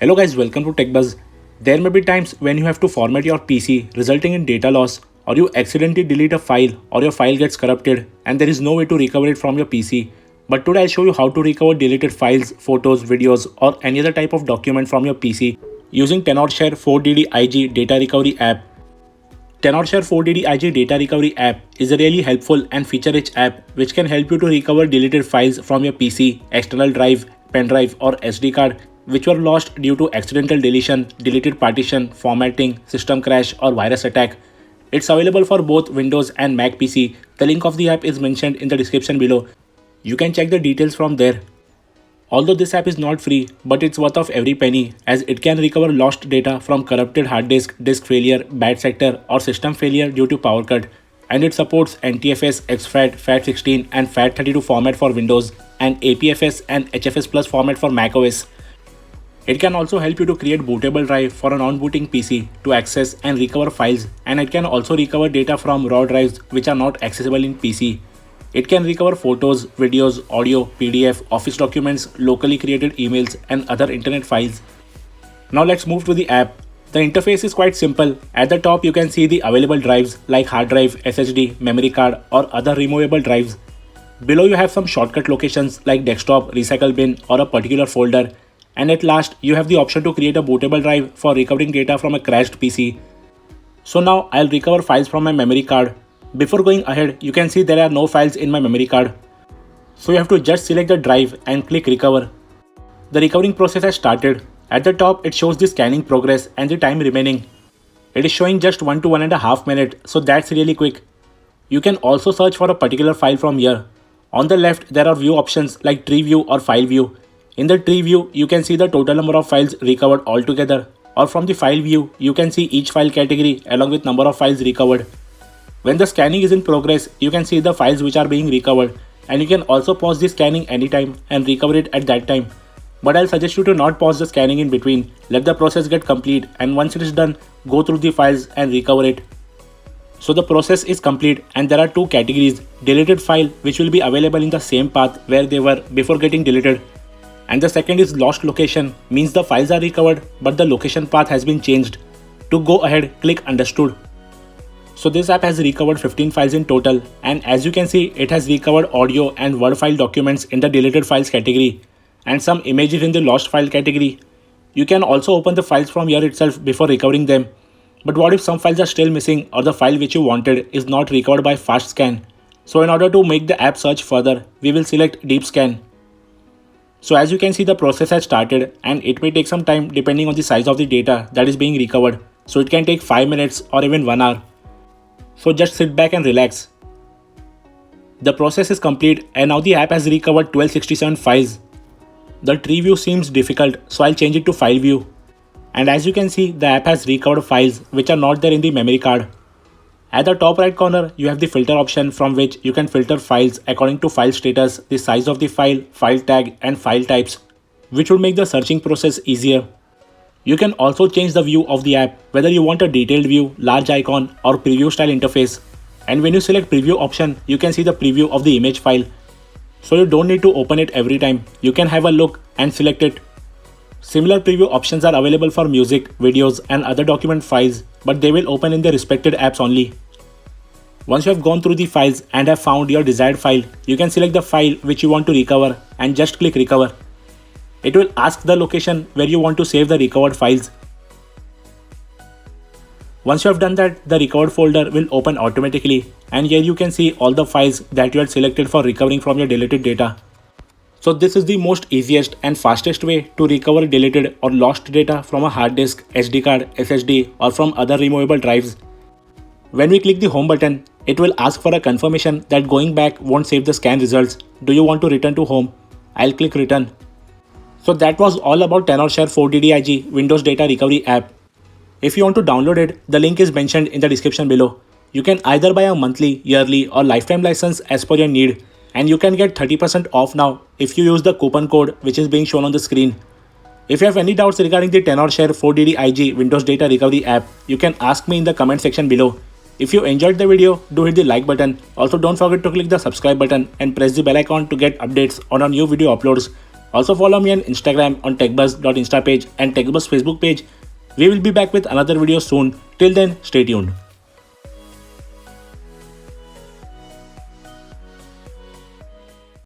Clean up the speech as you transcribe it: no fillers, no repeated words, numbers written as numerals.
Hello guys, welcome to TechBuzz. There may be times when you have to format your PC resulting in data loss, or you accidentally delete a file or your file gets corrupted and there is no way to recover it from your PC. But today I'll show you how to recover deleted files, photos, videos or any other type of document from your PC using Tenorshare 4DD-IG data recovery app. Tenorshare 4DD-IG data recovery app is a really helpful and feature-rich app which can help you to recover deleted files from your PC, external drive, pen drive or SD card which were lost due to accidental deletion, deleted partition, formatting, system crash or virus attack. It's available for both Windows and Mac PC. The link of the app is mentioned in the description below. You can check the details from there. Although this app is not free, but it's worth of every penny as it can recover lost data from corrupted hard disk failure, bad sector or system failure due to power cut. And it supports NTFS, exFAT, FAT16 and FAT32 format for Windows and APFS and HFS Plus format for macOS. It can also help you to create bootable drive for a non-booting PC to access and recover files, and it can also recover data from raw drives which are not accessible in PC. It can recover photos, videos, audio, PDF, office documents, locally created emails and other internet files. Now let's move to the app. The interface is quite simple. At the top you can see the available drives like hard drive, SSD, memory card or other removable drives. Below you have some shortcut locations like desktop, recycle bin or a particular folder. And at last you have the option to create a bootable drive for recovering data from a crashed PC. So now I'll recover files from my memory card. Before going ahead, you can see there are no files in my memory card. So you have to just select the drive and click recover. The recovering process has started. At the top it shows the scanning progress and the time remaining. It is showing just 1 to 1.5 minutes, so that's really quick. You can also search for a particular file from here. On the left there are view options like tree view or file view. In the tree view, you can see the total number of files recovered altogether, or from the file view, you can see each file category along with number of files recovered. When the scanning is in progress, you can see the files which are being recovered, and you can also pause the scanning anytime and recover it at that time. But I'll suggest you to not pause the scanning in between. Let the process get complete, and once it is done, go through the files and recover it. So the process is complete and there are two categories: deleted file which will be available in the same path where they were before getting deleted. And the second is lost location, means the files are recovered but the location path has been changed. To go ahead, click understood. So this app has recovered 15 files in total, and as you can see it has recovered audio and word file documents in the deleted files category and some images in the lost file category. You can also open the files from here itself before recovering them. But what if some files are still missing or the file which you wanted is not recovered by fast scan? So in order to make the app search further, we will select deep scan. So as you can see, the process has started and it may take some time depending on the size of the data that is being recovered. So it can take 5 minutes or even 1 hour. So just sit back and relax. The process is complete and now the app has recovered 1267 files. The tree view seems difficult, so I'll change it to file view. And as you can see, the app has recovered files which are not there in the memory card. At the top right corner, you have the filter option from which you can filter files according to file status, the size of the file, file tag and file types, which will make the searching process easier. You can also change the view of the app, whether you want a detailed view, large icon or preview style interface. And when you select preview option, you can see the preview of the image file. So you don't need to open it every time. You can have a look and select it. Similar preview options are available for music, videos and other document files, but they will open in their respected apps only. Once you have gone through the files and have found your desired file, you can select the file which you want to recover and just click recover. It will ask the location where you want to save the recovered files. Once you have done that, the recovered folder will open automatically, and here you can see all the files that you had selected for recovering from your deleted data. So this is the most easiest and fastest way to recover deleted or lost data from a hard disk, SD card, SSD or from other removable drives. When we click the home button, it will ask for a confirmation that going back won't save the scan results. Do you want to return to home? I'll click return. So that was all about Tenorshare 4DD-IG Windows Data Recovery app. If you want to download it, the link is mentioned in the description below. You can either buy a monthly, yearly or lifetime license as per your need. And you can get 30% off now if you use the coupon code which is being shown on the screen. If you have any doubts regarding the Tenorshare 4DD-IG Windows Data Recovery app, you can ask me in the comment section below. If you enjoyed the video, do hit the like button. Also don't forget to click the subscribe button and press the bell icon to get updates on our new video uploads. Also follow me on Instagram on techbuzz.insta page and techbuzz Facebook page. We will be back with another video soon. Till then, stay tuned.